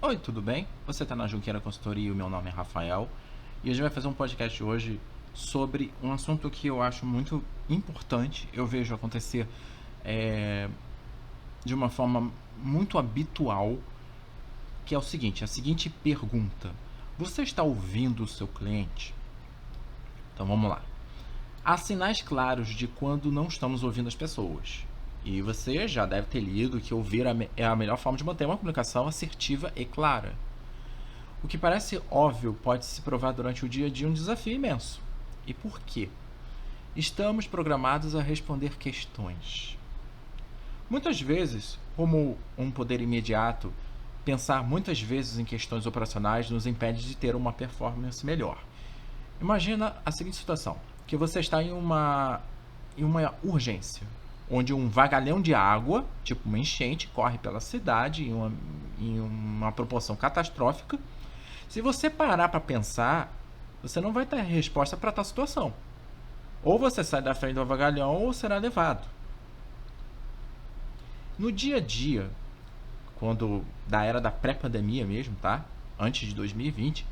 Oi, tudo bem? Você está na Junqueira Consultoria e o meu nome é Rafael. E a gente vai fazer um podcast hoje sobre um assunto que eu acho muito importante. Eu vejo acontecer é, de uma forma muito habitual, que é o seguinte, a seguinte pergunta. Você está ouvindo o seu cliente? Então vamos lá. Há sinais claros de quando não estamos ouvindo as pessoas. E você já deve ter lido que ouvir é a melhor forma de manter uma comunicação assertiva e clara. O que parece óbvio pode se provar durante o dia a dia um desafio imenso. E por quê? Estamos programados a responder questões. Muitas vezes, como um poder imediato, pensar muitas vezes em questões operacionais nos impede de ter uma performance melhor. Imagina a seguinte situação, que você está em uma urgência, onde um vagalhão de água, tipo uma enchente, corre pela cidade em uma proporção catastrófica. Se você parar para pensar, você não vai ter resposta para tal situação. Ou você sai da frente do vagalhão ou será levado. No dia a dia, quando da era da pré-pandemia mesmo, tá? Antes de 2020,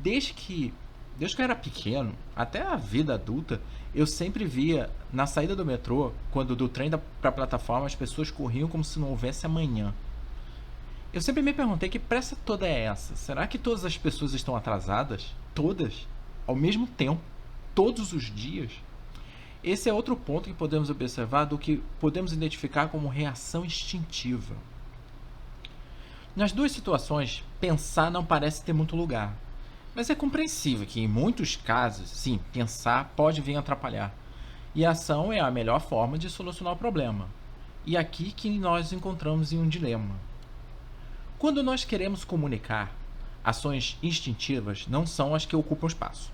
desde que desde que eu era pequeno, até a vida adulta, eu sempre via na saída do metrô, quando do trem para a plataforma, as pessoas corriam como se não houvesse amanhã. Eu sempre me perguntei que pressa toda é essa? Será que todas as pessoas estão atrasadas? Todas? Ao mesmo tempo? Todos os dias? Esse é outro ponto que podemos observar do que podemos identificar como reação instintiva. Nas duas situações, pensar não parece ter muito lugar. Mas é compreensível que, em muitos casos, sim, pensar pode vir atrapalhar. E a ação é a melhor forma de solucionar o problema. E aqui que nós encontramos em um dilema. Quando nós queremos comunicar, ações instintivas não são as que ocupam espaço.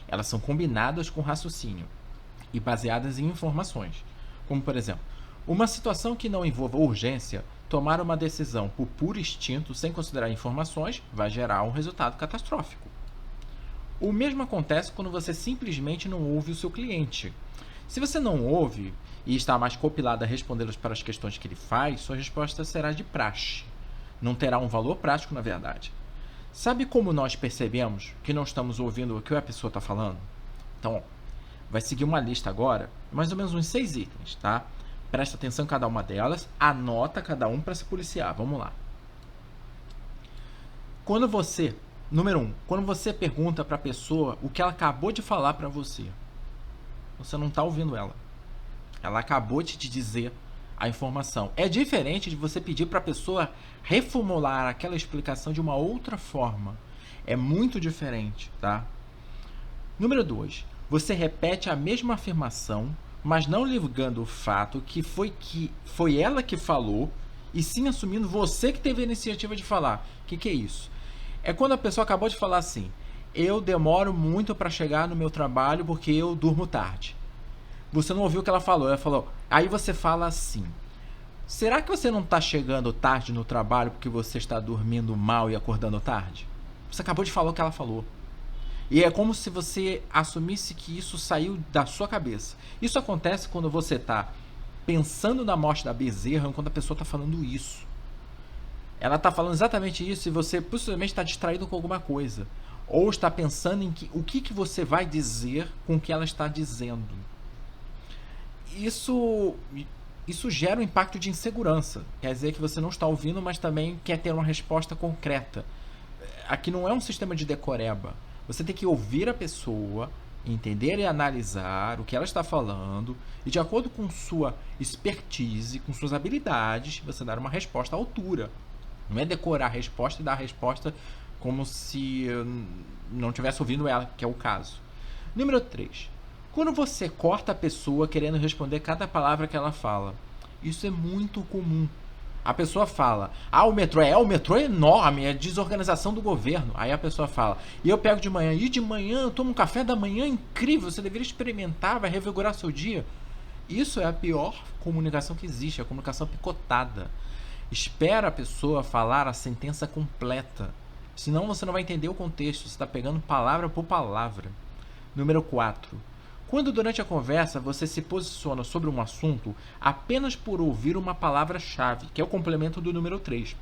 Elas são combinadas com raciocínio e baseadas em informações. Como, por exemplo, uma situação que não envolva urgência, tomar uma decisão por puro instinto sem considerar informações vai gerar um resultado catastrófico. O mesmo acontece quando você simplesmente não ouve o seu cliente. Se você não ouve e está mais compilado a respondê-las para as questões que ele faz, sua resposta será de praxe. Não terá um valor prático, na verdade. Sabe como nós percebemos que não estamos ouvindo o que a pessoa está falando? Então, vai seguir uma lista agora, mais ou menos uns 6 itens, tá? Presta atenção em cada uma delas, anota cada um para se policiar. Vamos lá. Número 1, quando você pergunta para a pessoa o que ela acabou de falar para você, você não está ouvindo ela. Ela acabou de te dizer a informação. É diferente de você pedir para a pessoa reformular aquela explicação de uma outra forma. É muito diferente, tá? Número 2, você repete a mesma afirmação, mas não ligando o fato que foi ela que falou, e sim assumindo você que teve a iniciativa de falar. O que é isso? É quando a pessoa acabou de falar assim: eu demoro muito para chegar no meu trabalho porque eu durmo tarde. Você não ouviu o que ela falou. Ela falou. Aí você fala assim: será que você não está chegando tarde no trabalho porque você está dormindo mal e acordando tarde? Você acabou de falar o que ela falou. E é como se você assumisse que isso saiu da sua cabeça. Isso acontece quando você está pensando na morte da bezerra enquanto a pessoa está falando isso. Ela está falando exatamente isso e você possivelmente está distraído com alguma coisa. Ou está pensando em o que você vai dizer com o que ela está dizendo. Isso gera um impacto de insegurança. Quer dizer que você não está ouvindo, mas também quer ter uma resposta concreta. Aqui não é um sistema de decoreba. Você tem que ouvir a pessoa, entender e analisar o que ela está falando e, de acordo com sua expertise, com suas habilidades, você dar uma resposta à altura. Não é decorar a resposta e dar a resposta como se não estivesse ouvindo ela, que é o caso. Número 3. Quando você corta a pessoa querendo responder cada palavra que ela fala. Isso é muito comum. A pessoa fala: o metrô é enorme, é desorganização do governo. Aí a pessoa fala: e eu pego de manhã, e de manhã eu tomo um café da manhã incrível, você deveria experimentar, vai revigorar seu dia. Isso é a pior comunicação que existe, a comunicação picotada. Espera a pessoa falar a sentença completa, senão você não vai entender o contexto, você está pegando palavra por palavra. Número 4. Quando durante a conversa você se posiciona sobre um assunto apenas por ouvir uma palavra-chave, que é o complemento do número 3.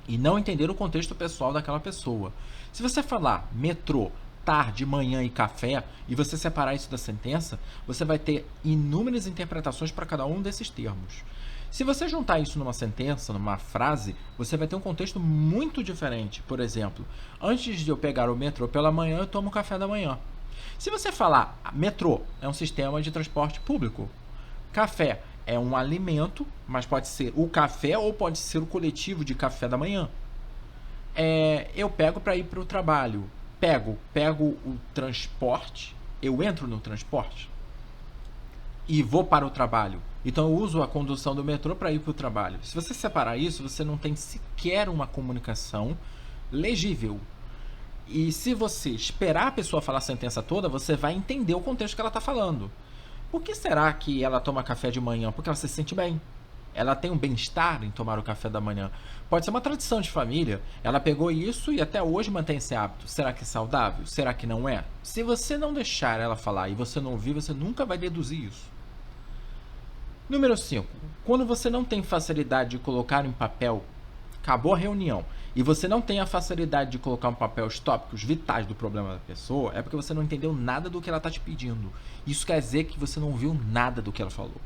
e não entender o contexto pessoal daquela pessoa. Se você falar metrô, tarde, manhã e café, e você separar isso da sentença, você vai ter inúmeras interpretações para cada um desses termos. Se você juntar isso numa sentença, numa frase, você vai ter um contexto muito diferente. Por exemplo, antes de eu pegar o metrô pela manhã, eu tomo café da manhã. Se você falar metrô é um sistema de transporte público, café é um alimento, mas pode ser o café ou pode ser o coletivo de café da manhã. Eu pego para ir para o trabalho. Pego o transporte, eu entro no transporte e vou para o trabalho. Então eu uso a condução do metrô para ir para o trabalho. Se você separar isso, você não tem sequer uma comunicação legível. E se você esperar a pessoa falar a sentença toda, você vai entender o contexto que ela está falando. Por que será que ela toma café de manhã? Porque ela se sente bem. Ela tem um bem-estar em tomar o café da manhã. Pode ser uma tradição de família. Ela pegou isso e até hoje mantém esse hábito. Será que é saudável? Será que não é? Se você não deixar ela falar e você não ouvir, você nunca vai deduzir isso. Número 5. Quando você não tem facilidade de colocar em papel, acabou a reunião, e você não tem a facilidade de colocar em papel os tópicos vitais do problema da pessoa, é porque você não entendeu nada do que ela está te pedindo. Isso quer dizer que você não viu nada do que ela falou.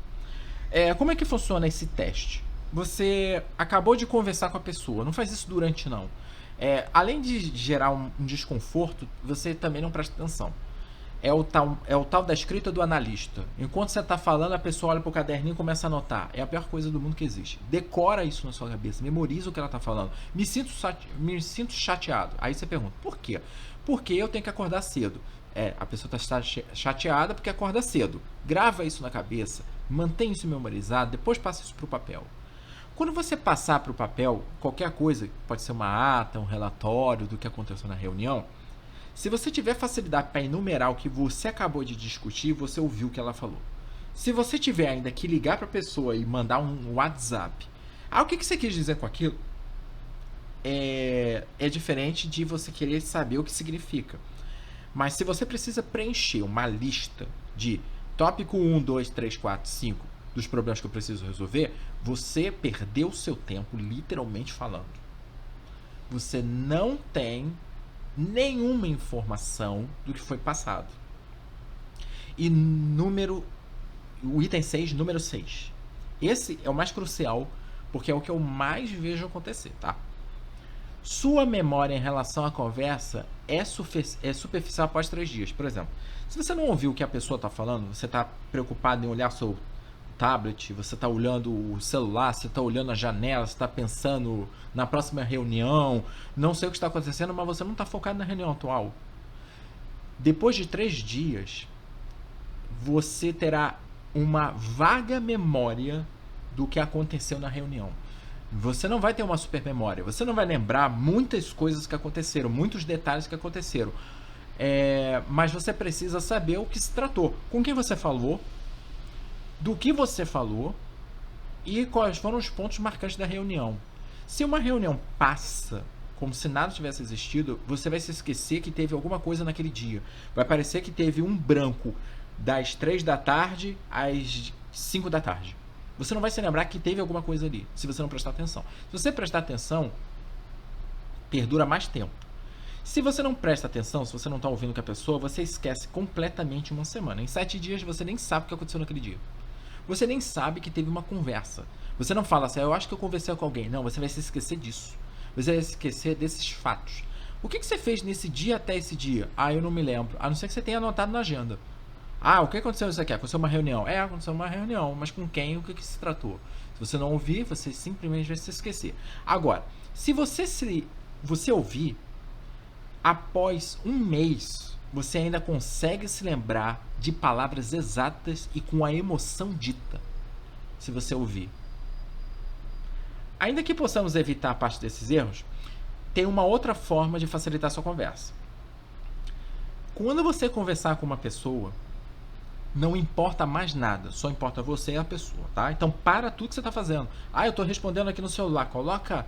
Como é que funciona esse teste? Você acabou de conversar com a pessoa, não faz isso durante não. Além de gerar um desconforto, você também não presta atenção. É o tal da escrita do analista. Enquanto você está falando, a pessoa olha para o caderninho e começa a anotar. É a pior coisa do mundo que existe. Decora isso na sua cabeça, memoriza o que ela está falando. Me sinto chateado. Aí você pergunta, por quê? Porque eu tenho que acordar cedo. A pessoa está chateada porque acorda cedo. Grava isso na cabeça, mantém isso memorizado, depois passa isso para o papel. Quando você passar para o papel, qualquer coisa, pode ser uma ata, um relatório do que aconteceu na reunião, se você tiver facilidade para enumerar o que você acabou de discutir, você ouviu o que ela falou. Se você tiver ainda que ligar para a pessoa e mandar um WhatsApp, o que você quis dizer com aquilo? É diferente de você querer saber o que significa. Mas se você precisa preencher uma lista de tópico 1, 2, 3, 4, 5 dos problemas que eu preciso resolver, você perdeu seu tempo literalmente falando. Você não tem nenhuma informação do que foi passado. E o item 6, número 6. Esse é o mais crucial, porque é o que eu mais vejo acontecer, tá? Sua memória em relação à conversa é superficial após 3 dias. Por exemplo, se você não ouviu o que a pessoa está falando, você está preocupado em olhar seu tablet, você está olhando o celular, você está olhando a janela, você está pensando na próxima reunião, não sei o que está acontecendo, mas você não está focado na reunião atual. Depois de 3 dias, você terá uma vaga memória do que aconteceu na reunião. Você não vai ter uma super memória, você não vai lembrar muitas coisas que aconteceram, muitos detalhes que aconteceram, mas você precisa saber o que se tratou, com quem você falou, do que você falou e quais foram os pontos marcantes da reunião. Se uma reunião passa como se nada tivesse existido, você vai se esquecer que teve alguma coisa naquele dia. Vai parecer que teve um branco das 3 da tarde às 5 da tarde. Você não vai se lembrar que teve alguma coisa ali, se você não prestar atenção. Se você prestar atenção, perdura mais tempo. Se você não presta atenção, se você não está ouvindo com a pessoa, você esquece completamente uma semana. Em 7 dias você nem sabe o que aconteceu naquele dia. Você nem sabe que teve uma conversa. Você não fala assim, eu acho que eu conversei com alguém. Não, você vai se esquecer disso. Você vai se esquecer desses fatos. O que você fez nesse dia até esse dia? Eu não me lembro. A não ser que você tenha anotado na agenda. O que aconteceu isso aqui? Aconteceu uma reunião. Aconteceu uma reunião. Mas com quem? O que se tratou? Se você não ouvir, você simplesmente vai se esquecer. Agora, se você ouvir, após um mês, você ainda consegue se lembrar de palavras exatas e com a emoção dita. Se você ouvir. Ainda que possamos evitar parte desses erros, tem uma outra forma de facilitar a sua conversa. Quando você conversar com uma pessoa, não importa mais nada, só importa você e a pessoa, tá? Então para tudo que você está fazendo. Eu estou respondendo aqui no celular, coloca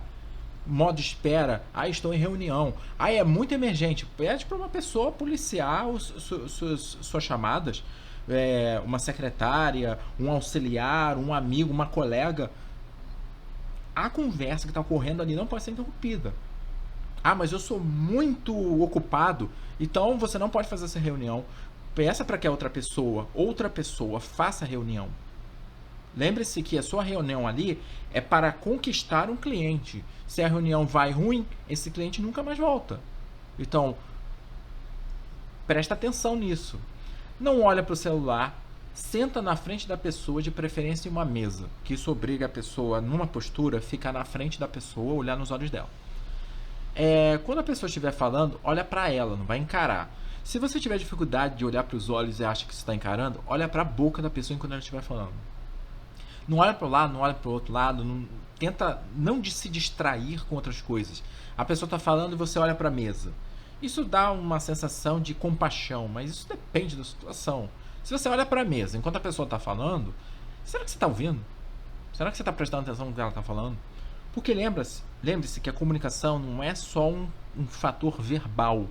modo espera, estou em reunião, é muito emergente, pede para uma pessoa policiar suas chamadas, uma secretária, um auxiliar, um amigo, uma colega. a conversa que está ocorrendo ali não pode ser interrompida. Ah, mas eu sou muito ocupado, então você não pode fazer essa reunião. Peça para que a outra pessoa faça a reunião. Lembre-se que a sua reunião ali é para conquistar um cliente. Se a reunião vai ruim, esse cliente nunca mais volta. Então, presta atenção nisso. Não olha para o celular, senta na frente da pessoa, de preferência em uma mesa, que isso obriga a pessoa, numa postura, a ficar na frente da pessoa, olhar nos olhos dela. Quando a pessoa estiver falando, olha para ela, não vai encarar. Se você tiver dificuldade de olhar para os olhos e acha que você está encarando, olha para a boca da pessoa enquanto ela estiver falando. Não olha para o lado, não olha para o outro lado, tenta não se distrair com outras coisas. A pessoa está falando e você olha para a mesa. Isso dá uma sensação de compaixão, mas isso depende da situação. Se você olha para a mesa enquanto a pessoa está falando, será que você está ouvindo? Será que você está prestando atenção no que ela está falando? Porque lembre-se que a comunicação não é só um fator verbal,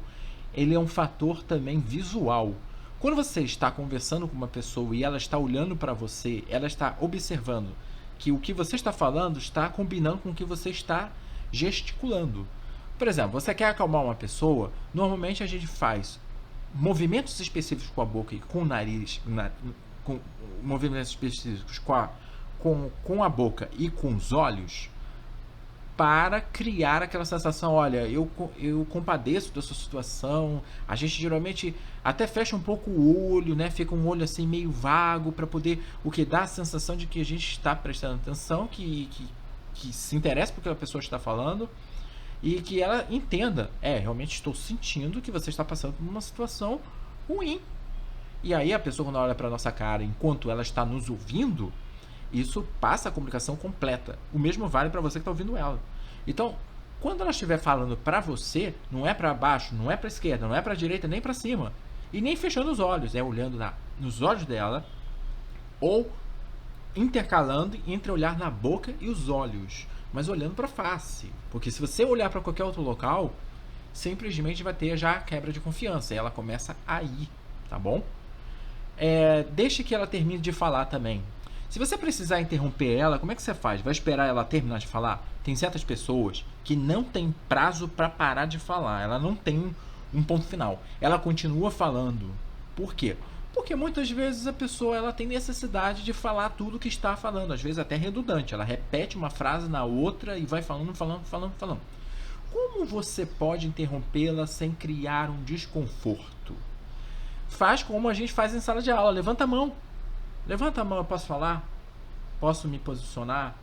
ele é um fator também visual. Quando você está conversando com uma pessoa e ela está olhando para você, ela está observando que o que você está falando está combinando com o que você está gesticulando. Por exemplo, você quer acalmar uma pessoa, normalmente a gente faz movimentos específicos com a boca e com o nariz, com movimentos específicos com a boca e com os olhos, para criar aquela sensação, olha, eu compadeço da sua situação. A gente geralmente até fecha um pouco o olho, né? Fica um olho assim meio vago para poder, o que dá a sensação de que a gente está prestando atenção, que se interessa pelo que a pessoa está falando e que ela entenda, realmente estou sentindo que você está passando por uma situação ruim. E aí a pessoa, quando olha para nossa cara, enquanto ela está nos ouvindo, isso passa a comunicação completa. O mesmo vale para você que está ouvindo ela. Então, quando ela estiver falando para você, não é para baixo, não é para esquerda, não é para direita, nem para cima. E nem fechando os olhos, olhando nos olhos dela, ou intercalando entre olhar na boca e os olhos, mas olhando para a face. Porque se você olhar para qualquer outro local, simplesmente vai ter já a quebra de confiança. E ela começa a ir, tá bom? Deixe que ela termine de falar também. Se você precisar interromper ela, como é que você faz? Vai esperar ela terminar de falar? Tem certas pessoas que não tem prazo para parar de falar. Ela não tem um ponto final. Ela continua falando. Por quê? Porque muitas vezes a pessoa ela tem necessidade de falar tudo o que está falando. Às vezes até redundante. Ela repete uma frase na outra e vai falando. Como você pode interrompê-la sem criar um desconforto? Faz como a gente faz em sala de aula. Levanta a mão. Levanta a mão, eu posso falar? Posso me posicionar?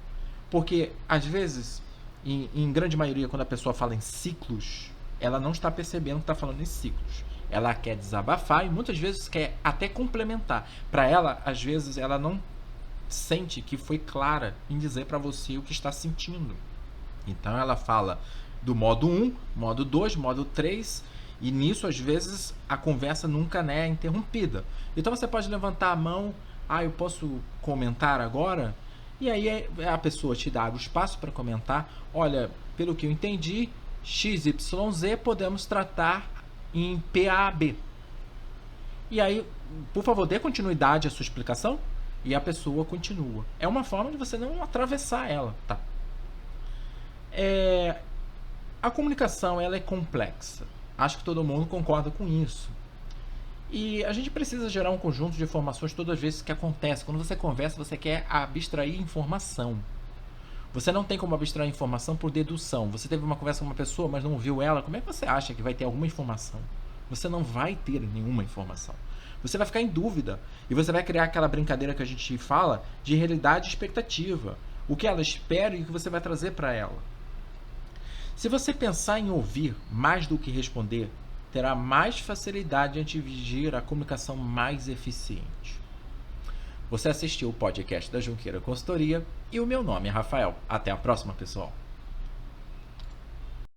Porque, às vezes, em grande maioria, quando a pessoa fala em ciclos, ela não está percebendo que está falando em ciclos. Ela quer desabafar e muitas vezes quer até complementar. Para ela, às vezes, ela não sente que foi clara em dizer para você o que está sentindo. Então, ela fala do modo 1, modo 2, modo 3... E nisso, às vezes, a conversa nunca é interrompida. Então você pode levantar a mão, eu posso comentar agora? E aí a pessoa te dá o espaço para comentar. Olha, pelo que eu entendi, XYZ podemos tratar em PAB. E aí, por favor, dê continuidade à sua explicação e a pessoa continua. É uma forma de você não atravessar ela, tá? A comunicação ela é complexa. Acho que todo mundo concorda com isso. E a gente precisa gerar um conjunto de informações todas as vezes que acontece. Quando você conversa, você quer abstrair informação. Você não tem como abstrair informação por dedução. Você teve uma conversa com uma pessoa, mas não ouviu ela. Como é que você acha que vai ter alguma informação? Você não vai ter nenhuma informação. Você vai ficar em dúvida. E você vai criar aquela brincadeira que a gente fala de realidade e expectativa. O que ela espera e o que você vai trazer para ela. Se você pensar em ouvir mais do que responder, terá mais facilidade em atingir a comunicação mais eficiente. Você assistiu o podcast da Junqueira Consultoria e o meu nome é Rafael. Até a próxima, pessoal.